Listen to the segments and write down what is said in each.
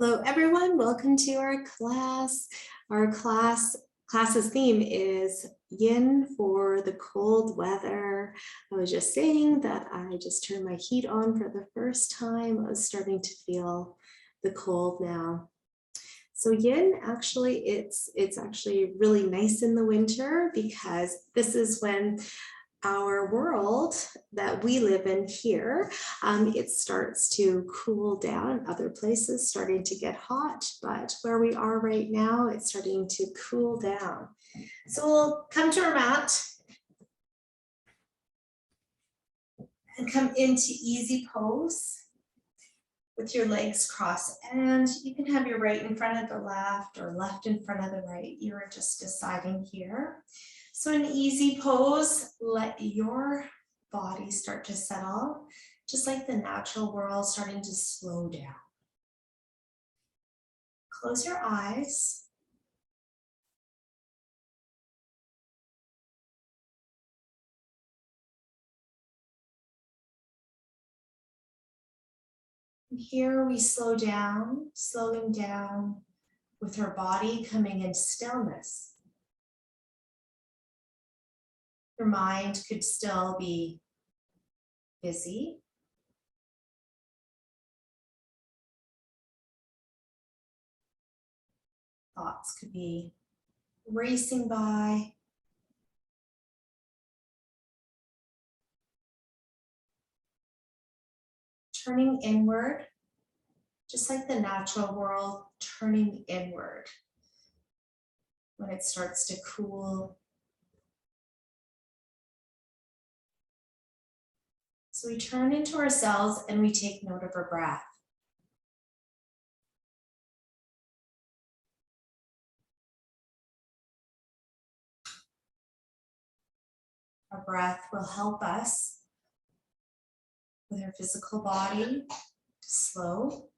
Hello, everyone. Welcome to our class. Our class's theme is Yin for the cold weather. I was just saying that I just turned my heat on for the first time. I was starting to feel the cold now. So Yin, actually, it's actually really nice in the winter because this is when our world that we live in here, it starts to cool down. Other places starting to get hot, but where we are right now, it's starting to cool down. So we'll come to our mat and come into easy pose with your legs crossed, and you can have your right in front of the left or left in front of the right. You're just deciding here. So in easy pose, let your body start to settle, just like the natural world starting to slow down. Close your eyes. And here we slow down, slowing down with our body coming in stillness. Your mind could still be busy. Thoughts could be racing by. Turning inward, just like the natural world, turning inward when it starts to cool. So we turn into ourselves and we take note of our breath. Our breath will help us with our physical body to slow.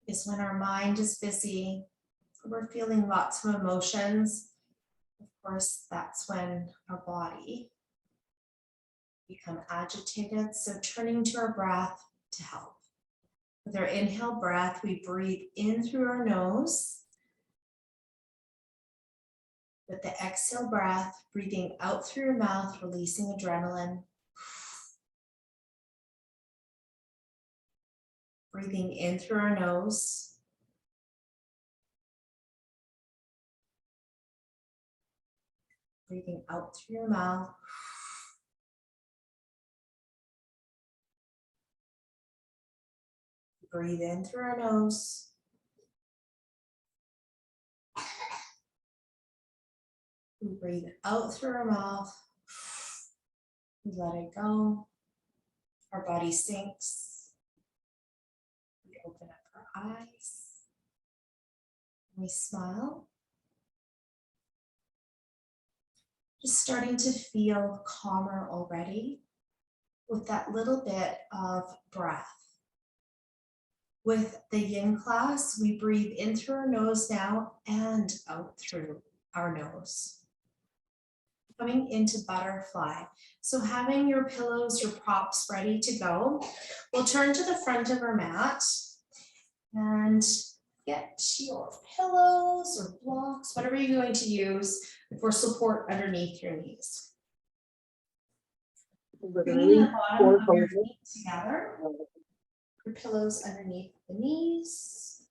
Is when our mind is busy, we're feeling lots of emotions. Of course, that's when our body become agitated. So turning to our breath to help. With our inhale breath, we breathe in through our nose. With the exhale breath, breathing out through your mouth, releasing adrenaline. Breathing in through our nose. Breathing out through your mouth. Breathe in through our nose. We breathe out through our mouth. We let it go. Our body sinks. We open up our eyes. We smile. Just starting to feel calmer already with that little bit of breath. With the Yin class, we breathe in through our nose now and out through our nose. Coming into butterfly. So having your pillows, your props ready to go, we'll turn to the front of our mat and get your pillows or blocks, whatever you're going to use for support underneath your knees. Bringing the bottom of your feet together, your pillows underneath the knees.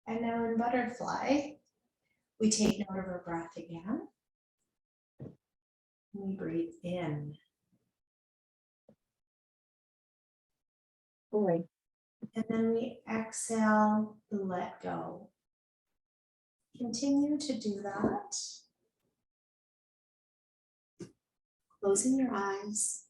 And now in butterfly, we take note of our breath again. We breathe in. Right. And then we exhale, let go. Continue to do that. Closing your eyes.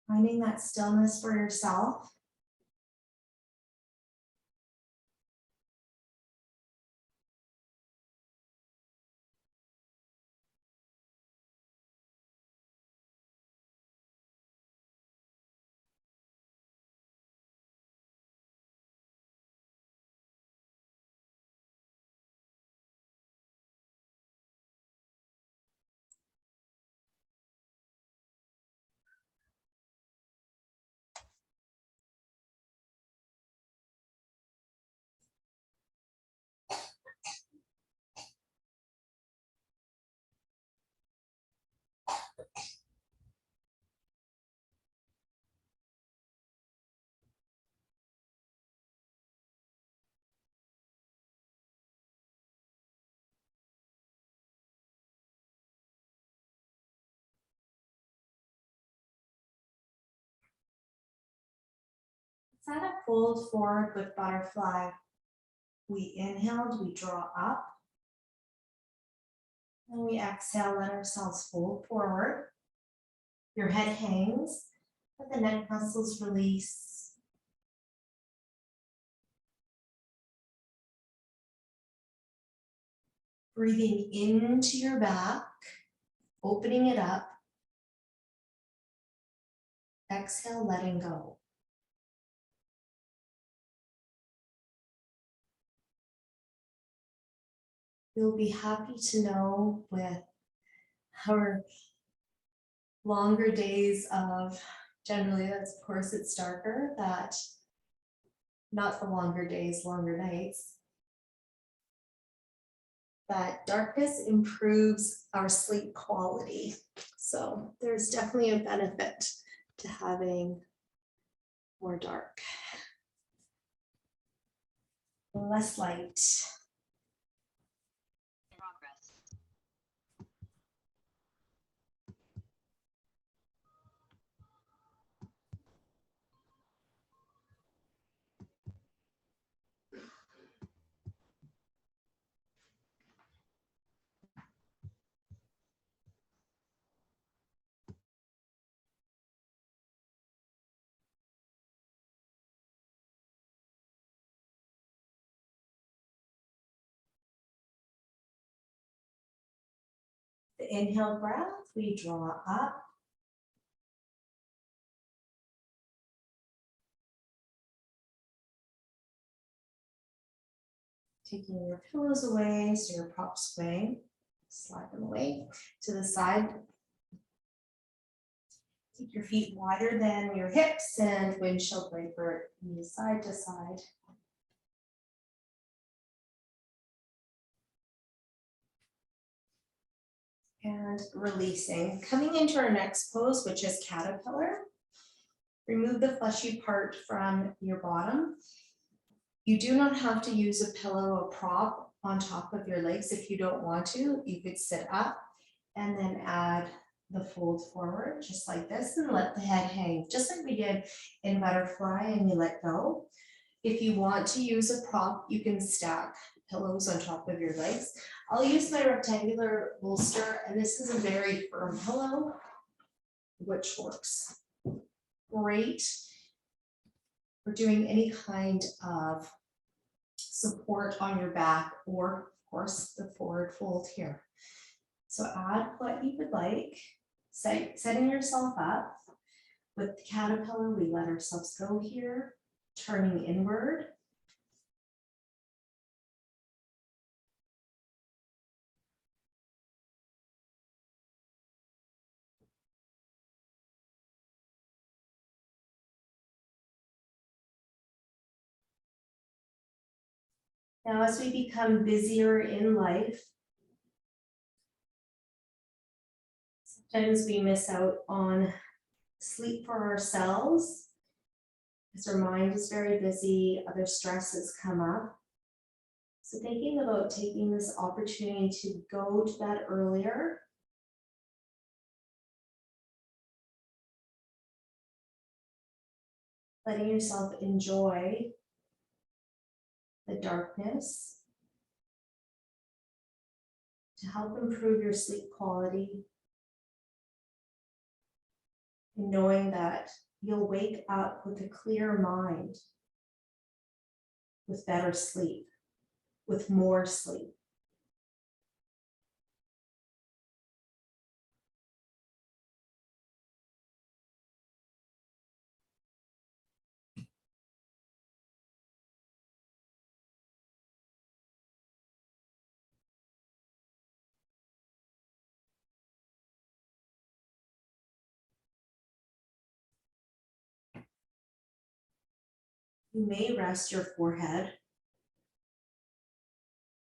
Finding that stillness for yourself. Set a fold forward with butterfly. We inhaled, we draw up. And we exhale, let ourselves fold forward. Your head hangs, let the neck muscles release. Breathing into your back, opening it up. Exhale, letting go. You'll be happy to know with our longer days of, generally that's of course it's darker, that not the longer days, longer nights, that darkness improves our sleep quality. So there's definitely a benefit to having more dark, less light. The inhale breath, we draw up. Taking your pillows away, so your props away, slide them away to the side. Keep your feet wider than your hips and windshield wiper knees side to side. And releasing. Coming into our next pose, which is caterpillar. Remove the fleshy part from your bottom. You do not have to use a pillow or prop on top of your legs if you don't want to. You could sit up and then add the fold forward just like this and let the head hang, just like we did in butterfly and you let go. If you want to use a prop, you can stack pillows on top of your legs. I'll use my rectangular bolster, and this is a very firm pillow, which works great for doing any kind of support on your back, or of course the forward fold here. So add what you would like, setting yourself up. With the caterpillar, we let ourselves go here, turning inward. Now, as we become busier in life, sometimes we miss out on sleep for ourselves because our mind is very busy, other stresses come up. So thinking about taking this opportunity to go to bed earlier, letting yourself enjoy the darkness to help improve your sleep quality. and knowing that you'll wake up with a clear mind, with better sleep, with more sleep. You may rest your forehead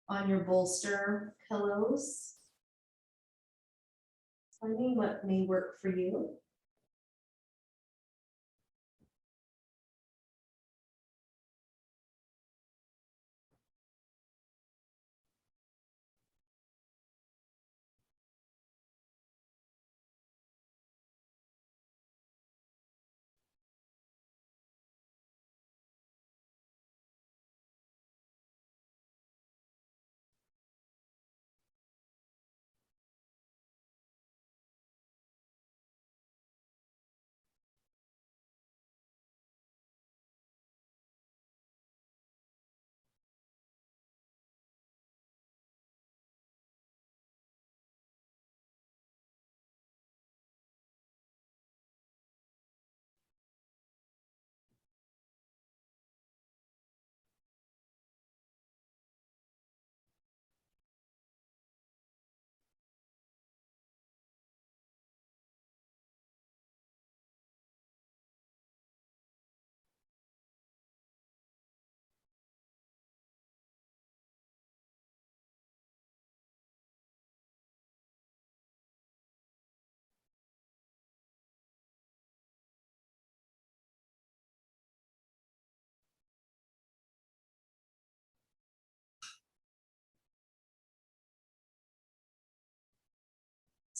on your bolster pillows, finding what may work for you.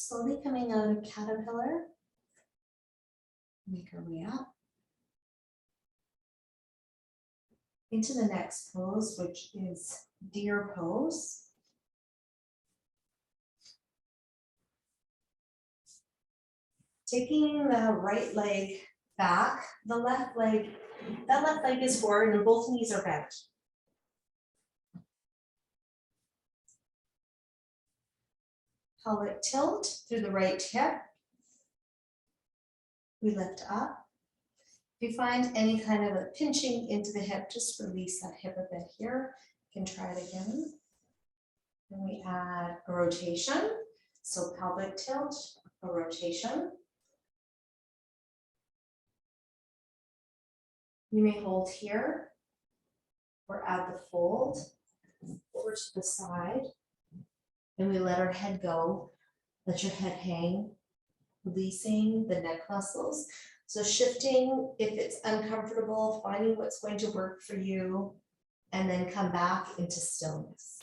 Slowly coming out of caterpillar, make our way up into the next pose, which is deer pose. Taking the right leg back, that left leg is forward and both knees are bent. Pelvic tilt through the right hip. We lift up. If you find any kind of a pinching into the hip, just release that hip a bit here. You can try it again. Then we add a rotation. So pelvic tilt, a rotation. You may hold here or add the fold over to the side. And we let our head go. Let your head hang, releasing the neck muscles. So shifting if it's uncomfortable, finding what's going to work for you, and then come back into stillness.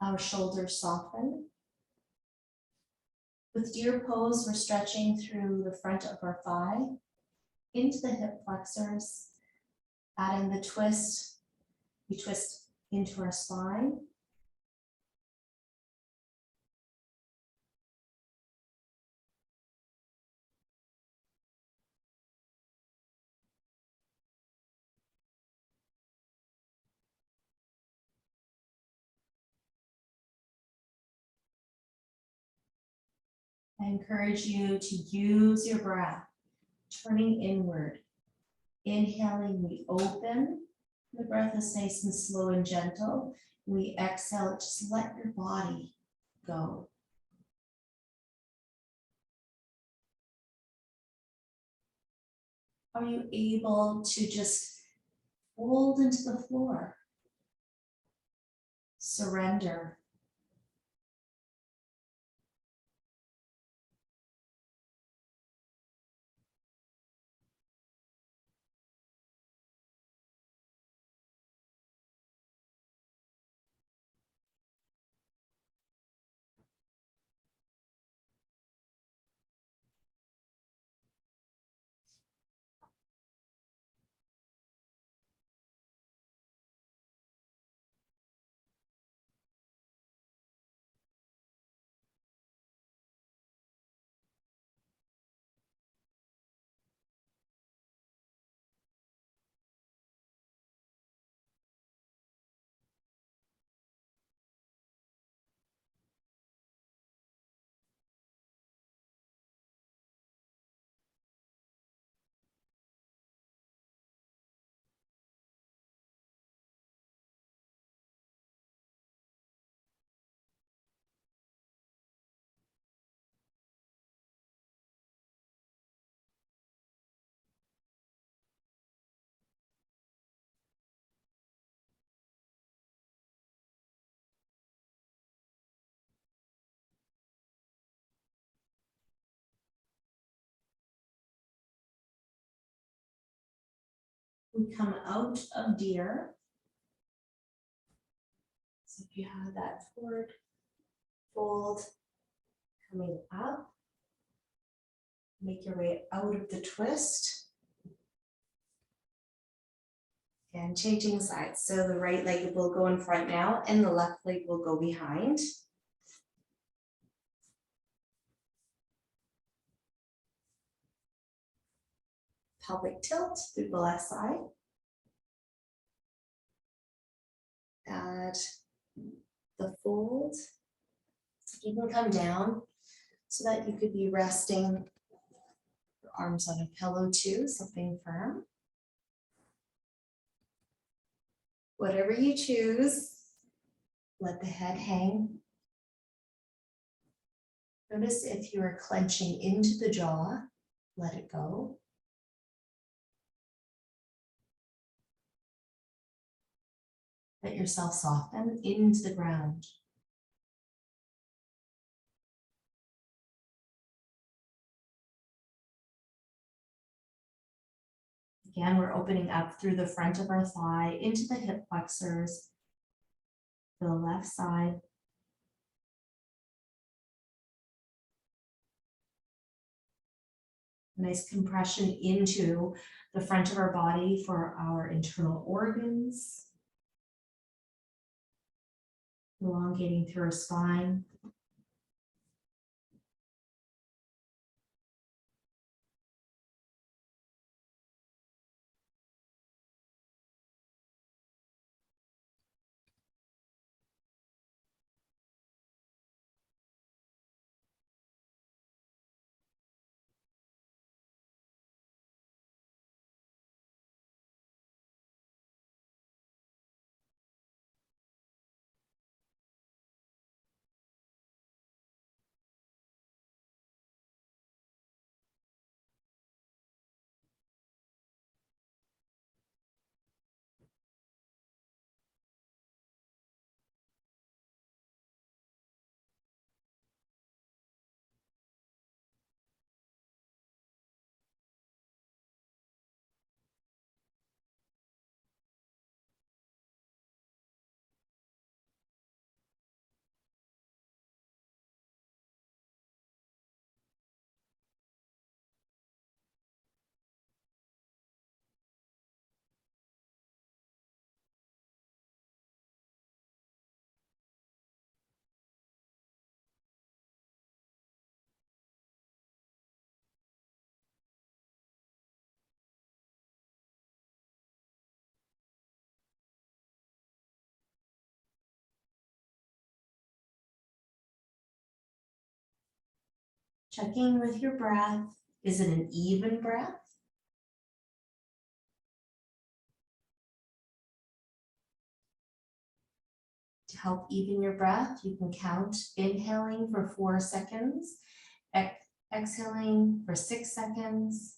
Our shoulders soften. With deer pose, we're stretching through the front of our thigh into the hip flexors, adding the twist. We twist into our spine. I encourage you to use your breath, turning inward. Inhaling, we open. The breath is nice and slow and gentle. We exhale, just let your body go. Are you able to just fold into the floor? Surrender. We come out of deer. So if you have that forward fold coming up, make your way out of the twist. And changing sides. So the right leg will go in front now and the left leg will go behind. Pelvic tilt through the left side. Add the fold. You can come down so that you could be resting your arms on a pillow too, something firm. Whatever you choose, let the head hang. Notice if you are clenching into the jaw, let it go. Let yourself soften into the ground. Again, we're opening up through the front of our thigh into the hip flexors, to the left side. Nice compression into the front of our body for our internal organs. Elongating through our spine. Checking with your breath. Is it an even breath? To help even your breath, you can count inhaling for 4 seconds, exhaling for 6 seconds.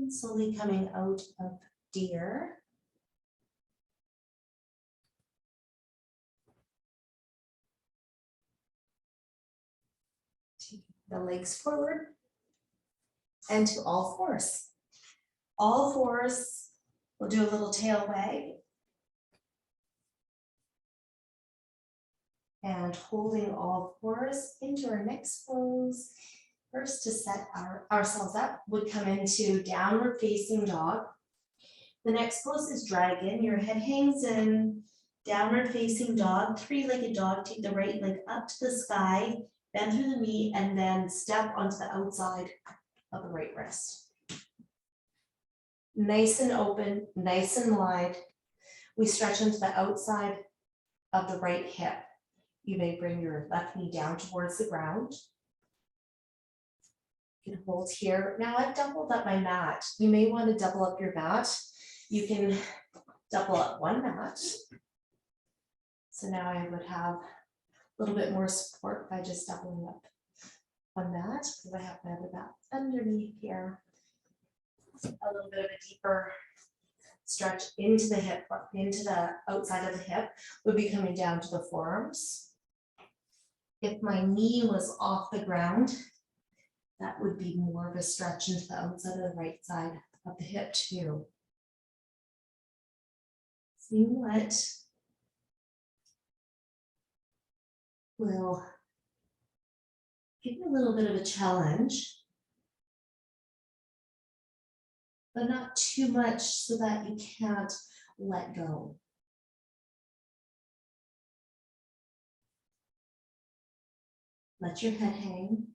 And slowly coming out of deer. Take the legs forward and to all fours. All fours, we'll do a little tail wag. And holding all fours into our next pose. First, to set ourselves up, would come into downward facing dog. The next pose is dragon. Your head hangs in, downward facing dog, 3-legged dog. Take the right leg up to the sky, bend through the knee, and then step onto the outside of the right wrist. Nice and open, nice and wide. We stretch into the outside of the right hip. You may bring your left knee down towards the ground. You can hold here. Now I've doubled up my mat. You may want to double up your mat. You can double up one mat. So now I would have a little bit more support by just doubling up on that, because I have my other back underneath here. A little bit of a deeper stretch into the hip, into the outside of the hip, would be coming down to the forearms. If my knee was off the ground, that would be more of a stretch into the outside of the right side of the hip too. See what will give you a little bit of a challenge, but not too much so that you can't let go. Let your head hang.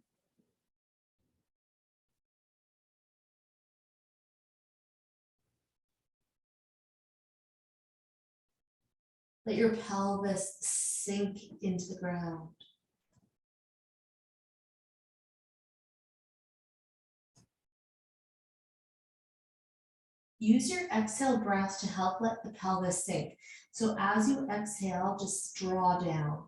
Let your pelvis sink into the ground. Use your exhale breath to help let the pelvis sink. So as you exhale, just draw down.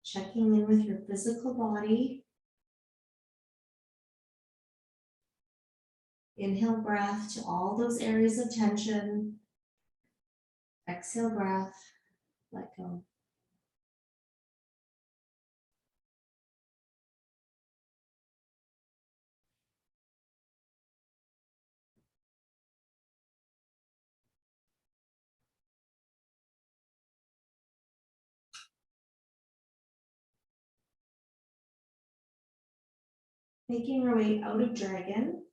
Checking in with your physical body. Inhale breath to all those areas of tension. Exhale breath, let go. Making our way out of dragon.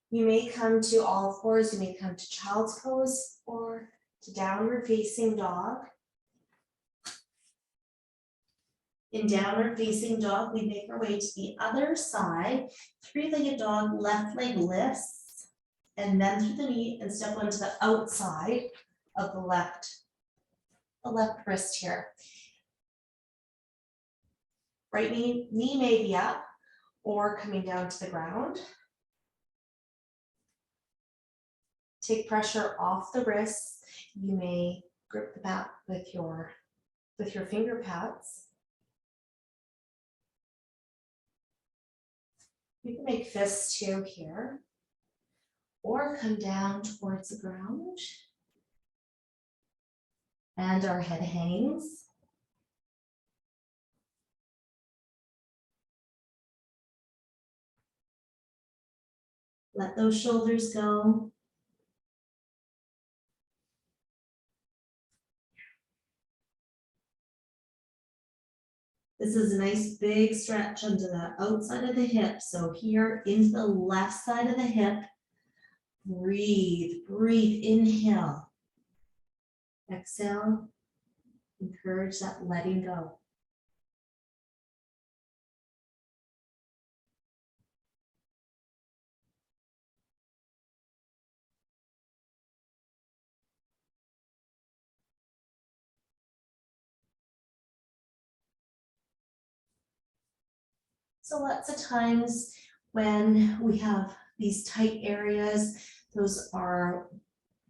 You may come to all fours, you may come to child's pose or to downward facing dog. In downward facing dog, we make our way to the other side. Three-legged dog, left leg lifts, and then through the knee and step onto the outside of the left wrist here. Right knee may be up or coming down to the ground. Take pressure off the wrists. You may grip the back with your finger pads. You can make fists too here, or come down towards the ground. And our head hangs. Let those shoulders go. This is a nice big stretch onto the outside of the hip. So here into the left side of the hip. Breathe, breathe, inhale. Exhale, encourage that letting go. So lots of times when we have these tight areas, those are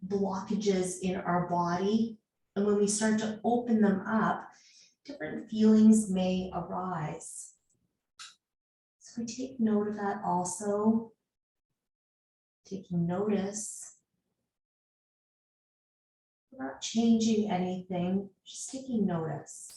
blockages in our body. And when we start to open them up, different feelings may arise. So we take note of that also, taking notice. We're not changing anything, just taking notice.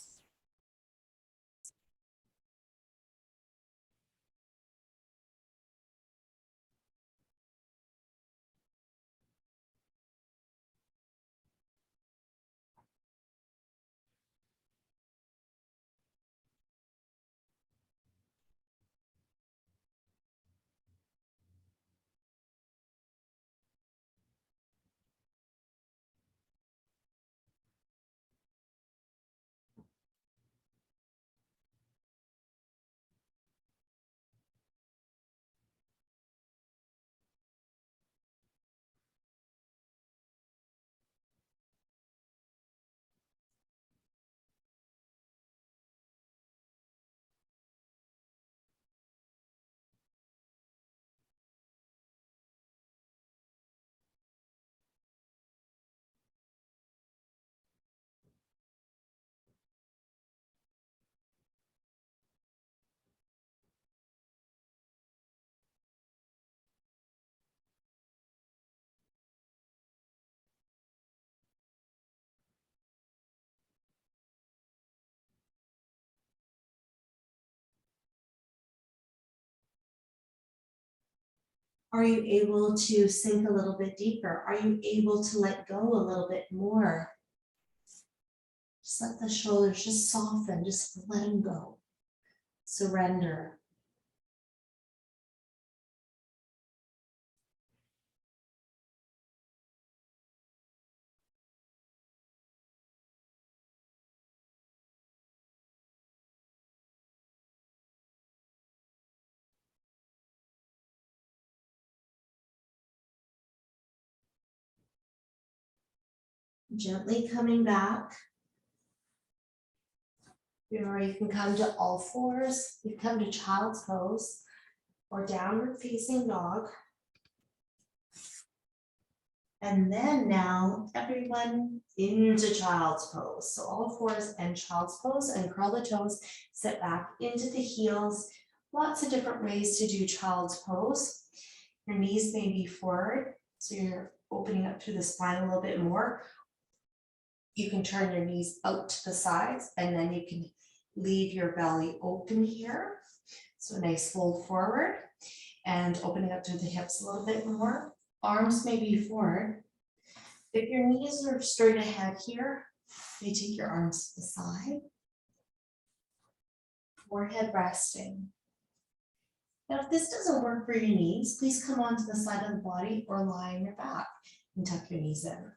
Are you able to sink a little bit deeper? Are you able to let go a little bit more? Just let the shoulders just soften, just let them go. Surrender. Gently coming back. Or you can come to all fours. You can come to child's pose or downward facing dog. And then now everyone into child's pose. So all fours and child's pose, and curl the toes, sit back into the heels. Lots of different ways to do child's pose. Your knees may be forward, so you're opening up through the spine a little bit more. You can turn your knees out to the sides, and then you can leave your belly open here. So a nice fold forward and opening up to the hips a little bit more. Arms may be forward. If your knees are straight ahead here, you take your arms to the side. Forehead resting. Now, if this doesn't work for your knees, please come onto the side of the body or lie on your back and tuck your knees in.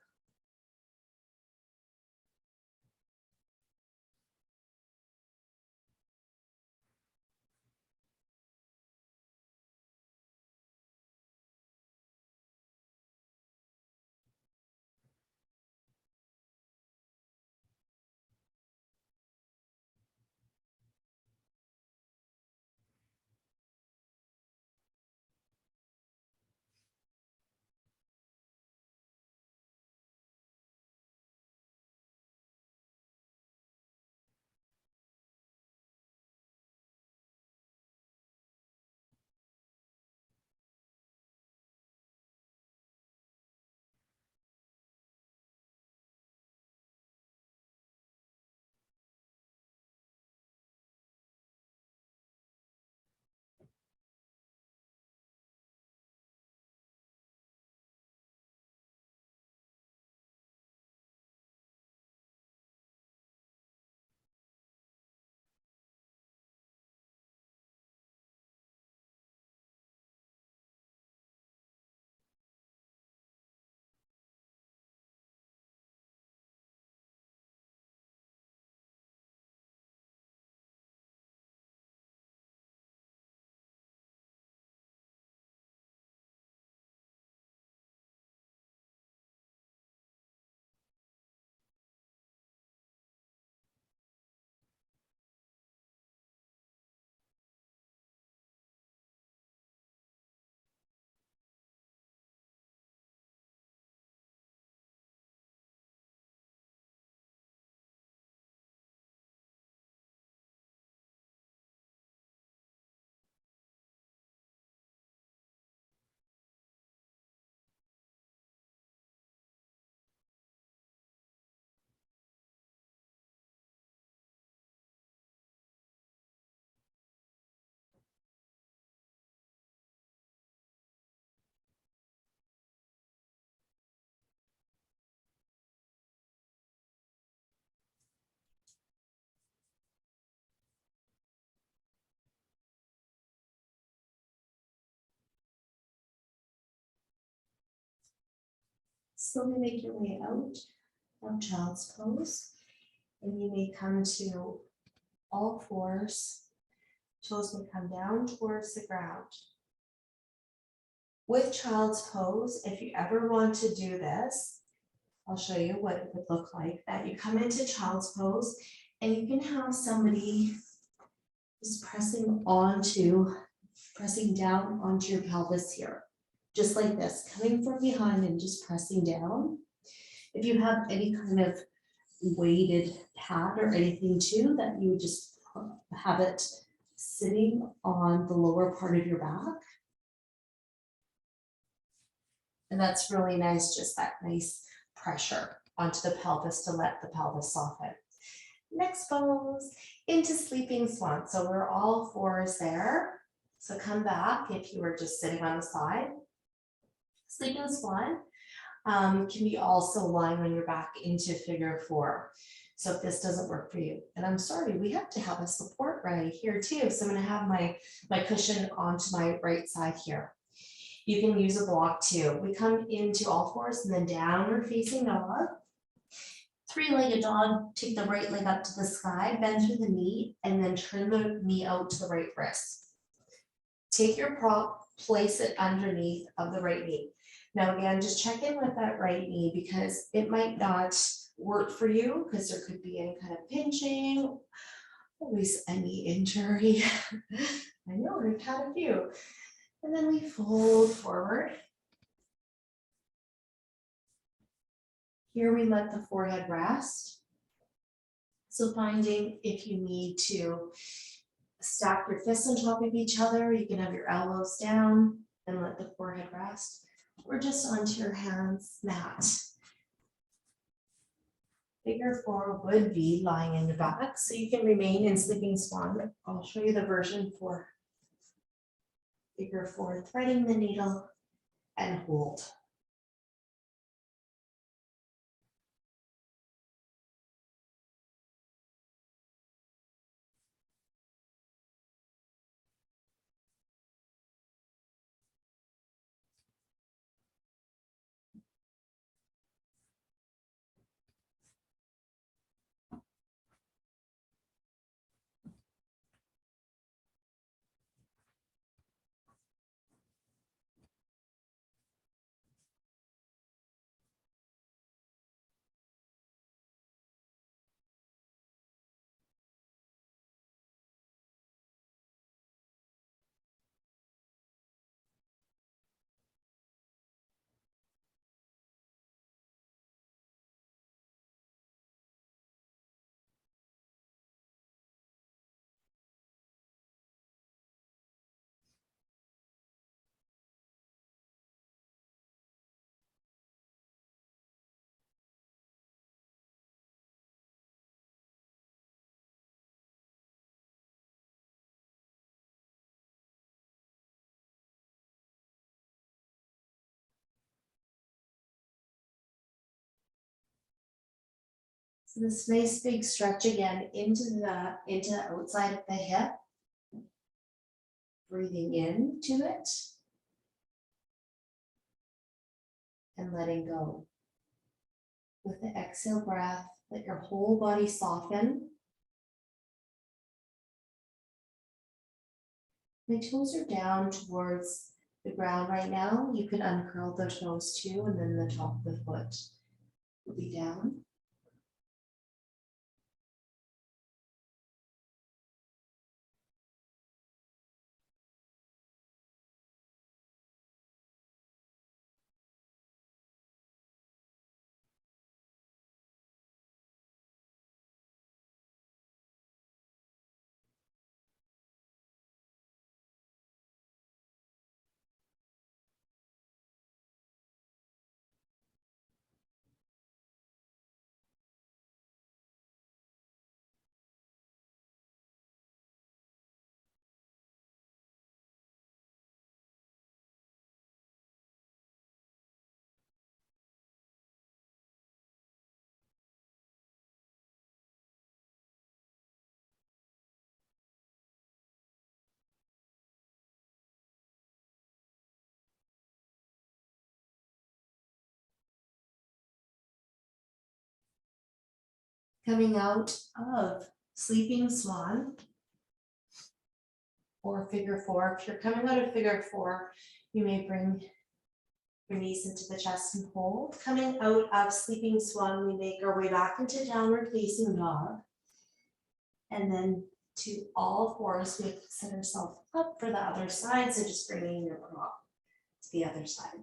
Slowly make your way out of child's pose. And you may come to all fours. Toes may come down towards the ground. With child's pose, if you ever want to do this, I'll show you what it would look like, that you come into child's pose and you can have somebody just pressing down onto your pelvis here, just like this, coming from behind and just pressing down. If you have any kind of weighted pad or anything too, that you would just have it sitting on the lower part of your back. And that's really nice, just that nice pressure onto the pelvis to let the pelvis soften. Next pose, into sleeping swan. So we're all fours there. So come back if you were just sitting on the side. Sleeping swan can be also lying on your back into figure four. So if this doesn't work for you, and I'm sorry, we have to have a support right here too. So I'm gonna have my cushion onto my right side here. You can use a block too. We come into all fours and then downward facing dog. Three-legged dog, take the right leg up to the sky, bend through the knee, and then turn the knee out to the right wrist. Take your prop, place it underneath of the right knee. Now again, just check in with that right knee because it might not work for you because there could be any kind of pinching, always a knee injury. I know we've had a few. And then we fold forward. Here we let the forehead rest. So finding if you need to stack your fists on top of each other, you can have your elbows down and let the forehead rest, or just onto your hands, mat. Figure four would be lying in the back, so you can remain in sleeping swan. I'll show you the version for figure four, threading the needle and hold. So this nice big stretch again into outside of the hip. Breathing into it and letting go. With the exhale breath, let your whole body soften. My toes are down towards the ground right now. You can uncurl the toes too, and then the top of the foot will be down. Coming out of sleeping swan or figure four. If you're coming out of figure four, you may bring your knees into the chest and hold. Coming out of sleeping swan, we make our way back into downward facing dog. And then to all fours, we set ourselves up for the other side. So just bringing your prop to the other side.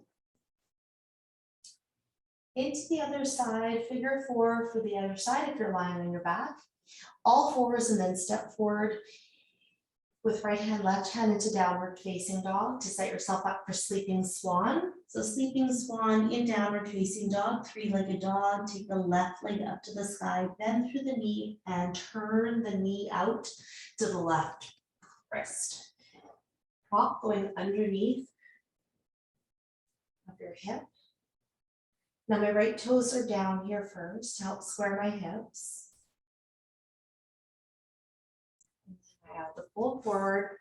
Into the other side, figure four for the other side if you're lying on your back. All fours and then step forward with right hand, left hand into downward facing dog to set yourself up for sleeping swan. So sleeping swan in downward facing dog, three-legged dog, take the left leg up to the sky, bend through the knee and turn the knee out to the left wrist. Prop going underneath of your hip. Now my right toes are down here first to help square my hips. I have the full forward.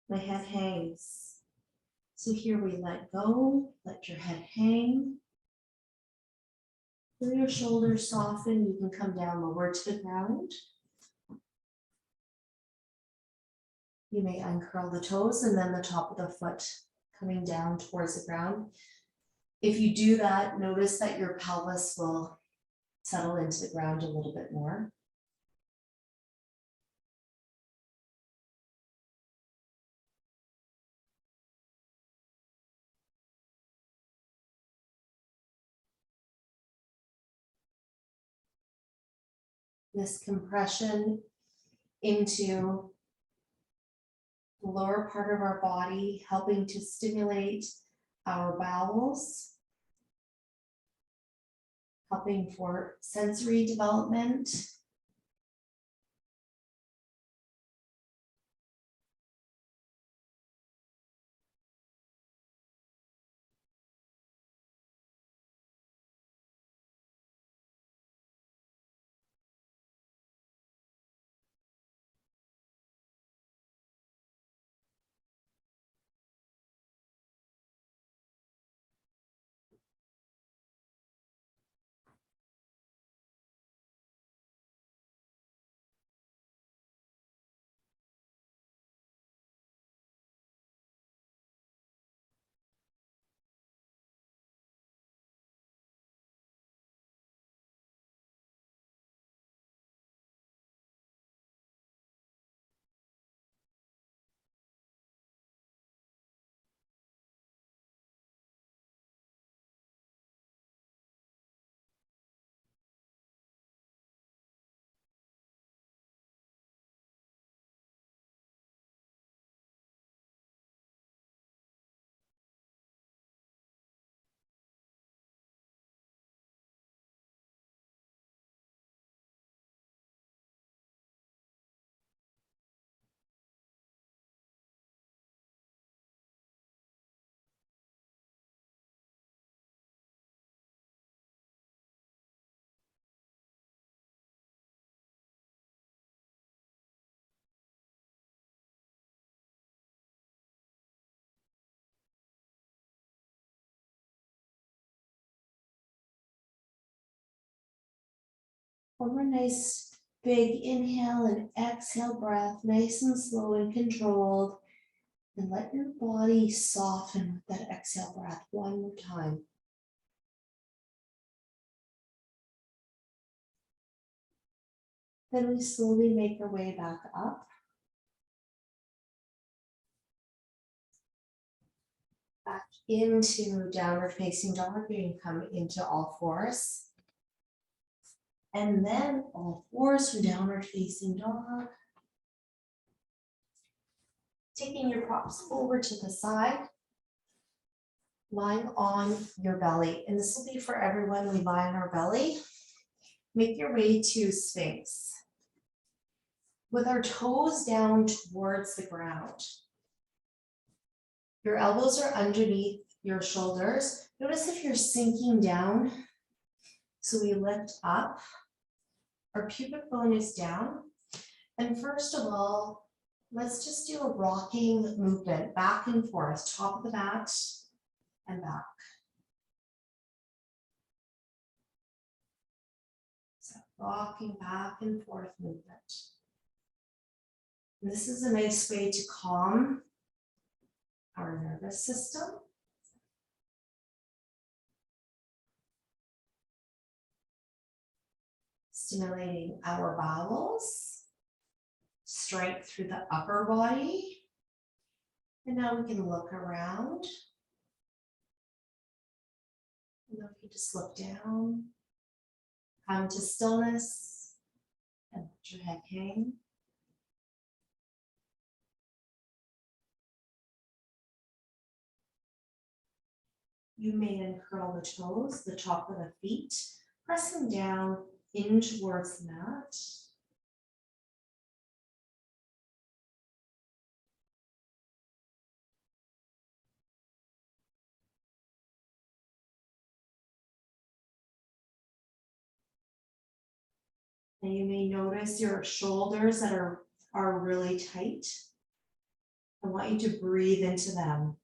My head hangs. So here we let go, let your head hang. Feel your shoulders soften, you can come down lower to the ground. You may uncurl the toes and then the top of the foot coming down towards the ground. If you do that, notice that your pelvis will settle into the ground a little bit more. This compression into the lower part of our body, helping to stimulate our bowels, helping for sensory development. One more nice big inhale and exhale breath, nice and slow and controlled. And let your body soften with that exhale breath one more time. Then we slowly make our way back up. Back into downward facing dog. You can come into all fours. And then all fours from downward facing dog. Taking your props over to the side. Lying on your belly. And this will be for everyone. We lie on our belly. Make your way to Sphinx. With our toes down towards the ground. Your elbows are underneath your shoulders. Notice if you're sinking down. So we lift up. Our pubic bone is down. And first of all, let's just do a rocking movement back and forth, top of the mat and back. rocking back and forth movement. And this is a nice way to calm our nervous system. Stimulating our bowels, strength through the upper body. And now we can look around. And now you just look down, come to stillness, and let your head hang. You may uncurl the toes, the top of the feet, pressing down in towards the mat. And you may notice your shoulders that are really tight. I want you to breathe into them.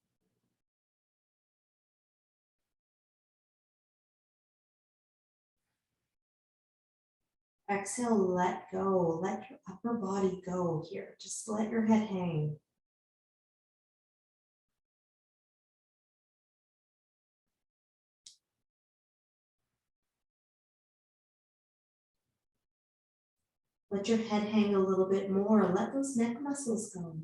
Exhale, let go. Let your upper body go here. Just let your head hang. Let your head hang a little bit more. Let those neck muscles go.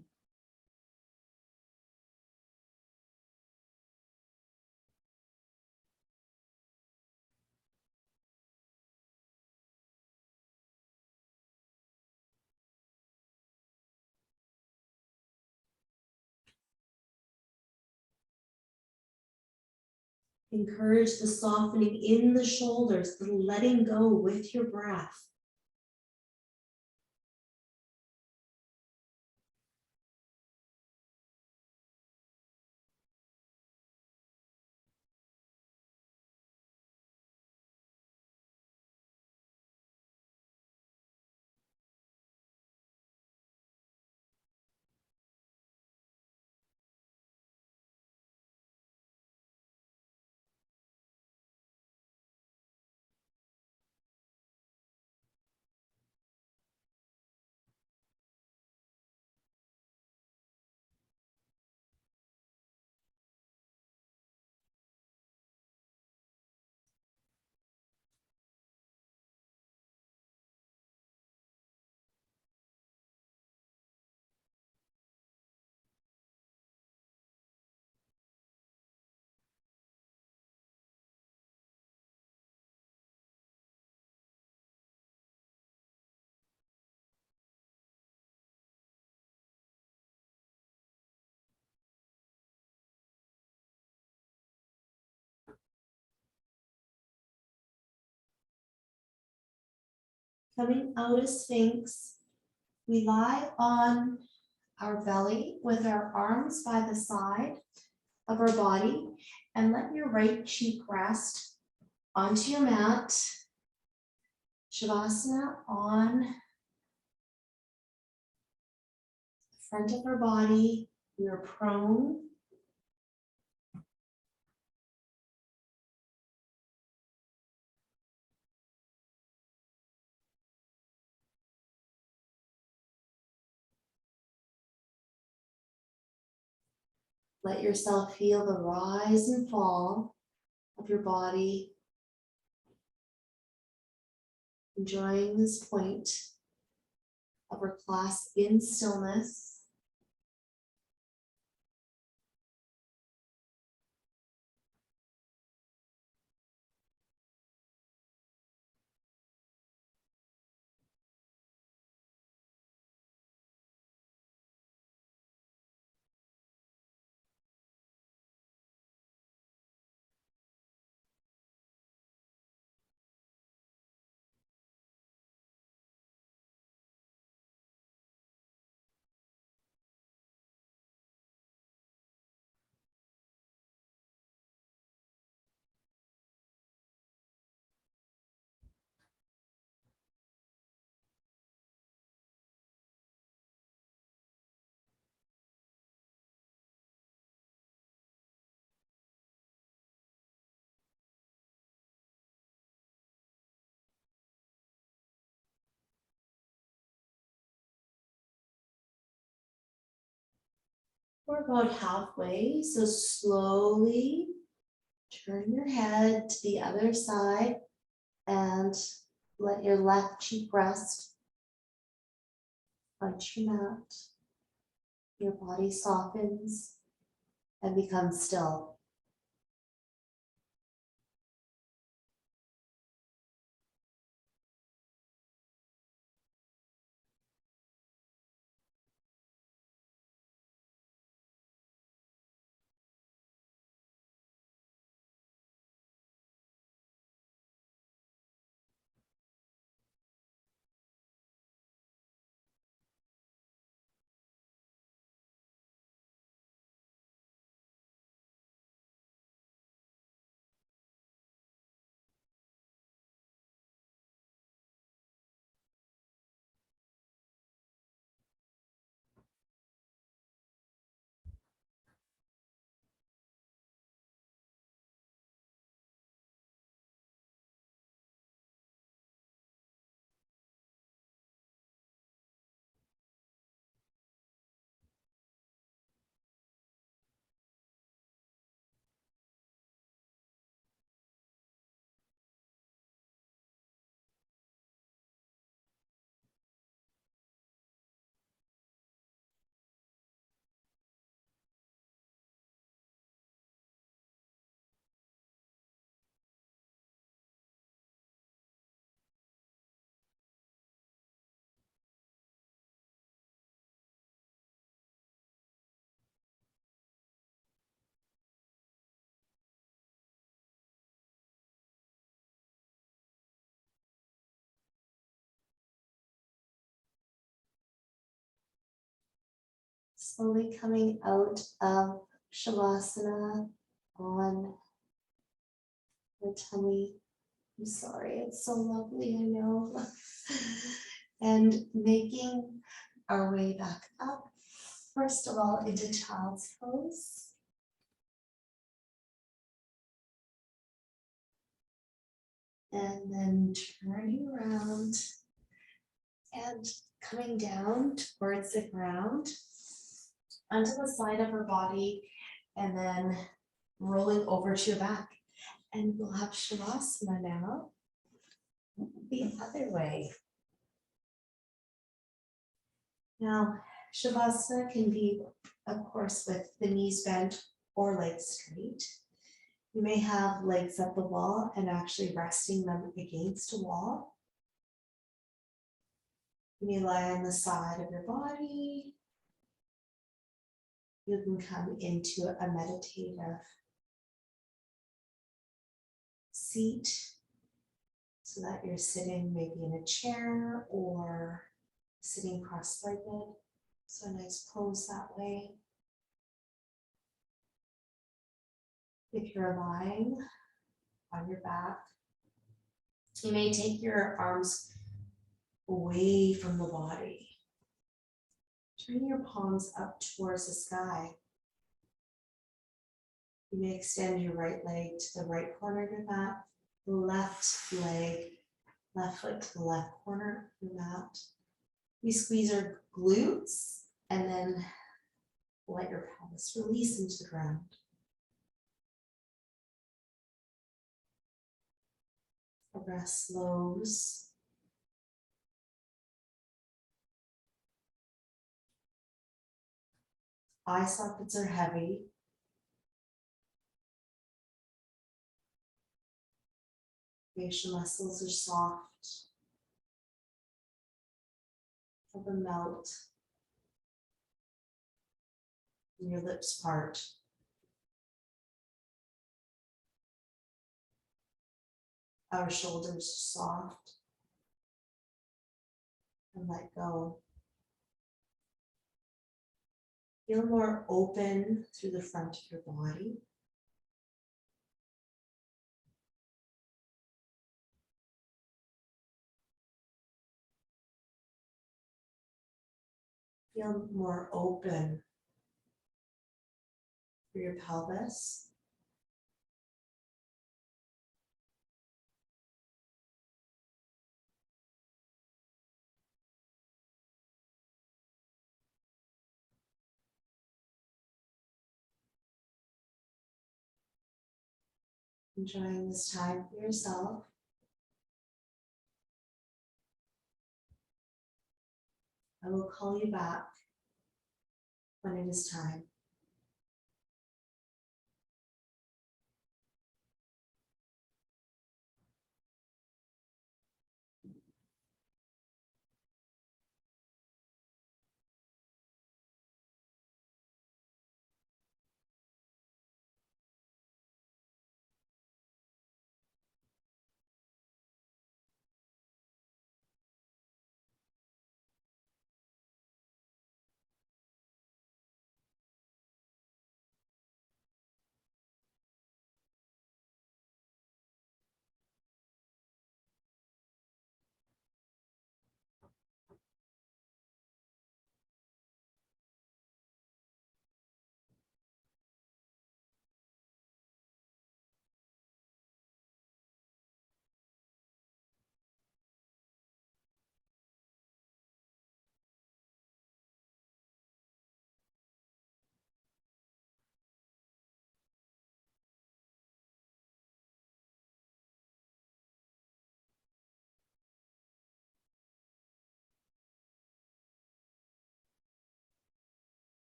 Encourage the softening in the shoulders, the letting go with your breath. Coming out of Sphinx, we lie on our belly with our arms by the side of our body, and let your right cheek rest onto your mat. Shavasana on the front of our body. We are prone. Let yourself feel the rise and fall of your body. Enjoying this point of our class in stillness. We're about halfway, so slowly turn your head to the other side and let your left cheek rest on your mat. Your body softens and becomes still. Slowly coming out of Shavasana on the tummy. I'm sorry, it's so lovely, I know. And making our way back up, first of all, into child's pose. And then turning around and coming down towards the ground onto the side of her body, and then rolling over to your back. And we'll have Shavasana now, the other way. Now, Shavasana can be, of course, with the knees bent or legs straight. You may have legs at the wall and actually resting them against a wall. You may lie on the side of your body. You can come into a meditative seat so that you're sitting maybe in a chair or sitting cross-legged. So a nice pose that way. If you're lying on your back, you may take your arms away from the body. Turn your palms up towards the sky. You may extend your right leg to the right corner of your mat, left leg, left foot to the left corner of your mat. We squeeze our glutes and then let your pelvis release into the ground. The breath slows. Eye sockets are heavy. Facial muscles are soft. Feel them melt. And your lips part. Our shoulders are soft. And let go. Feel more open through the front of your body. Feel more open for your pelvis. enjoying this time for yourself. I will call you back when it is time.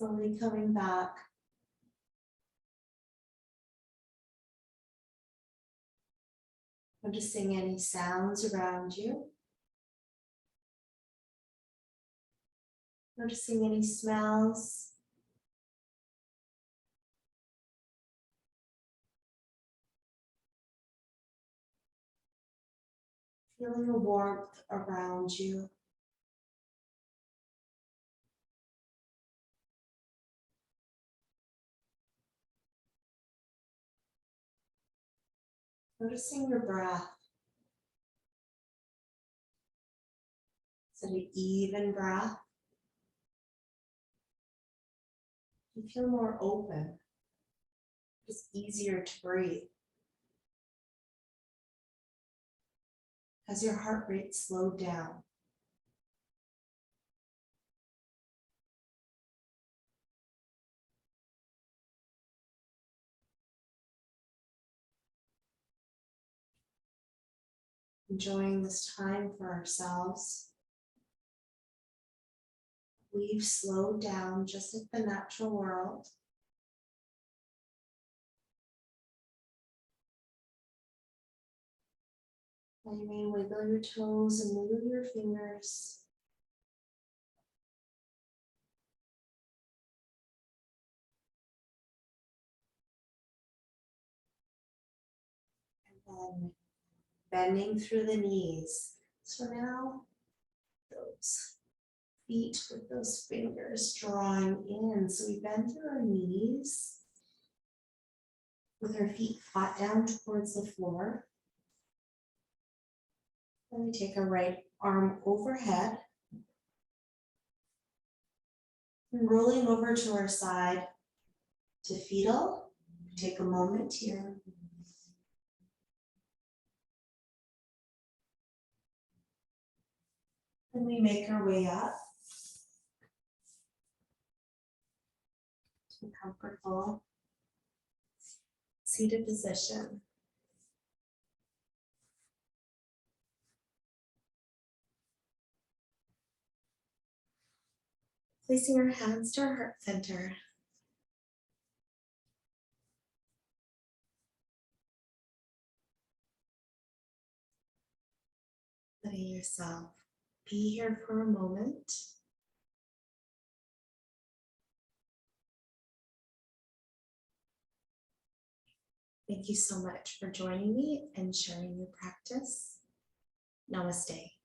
Slowly coming back. Noticing any sounds around you. Noticing any smells. Feeling a warmth around you. Noticing your breath. Is it an even breath? You feel more open. It's easier to breathe. Has your heart rate slowed down? enjoying this time for ourselves. We've slowed down just like the natural world. And you may wiggle your toes and wiggle your fingers. And then bending through the knees. So now those feet with those fingers drawing in. So we bend through our knees with our feet flat down towards the floor. Then we take our right arm overhead and rolling over to our side to fetal. Take a moment here. And we make our way up to a comfortable seated position. Placing our hands to our heart center. Letting yourself be here for a moment. Thank you so much for joining me and sharing your practice. Namaste.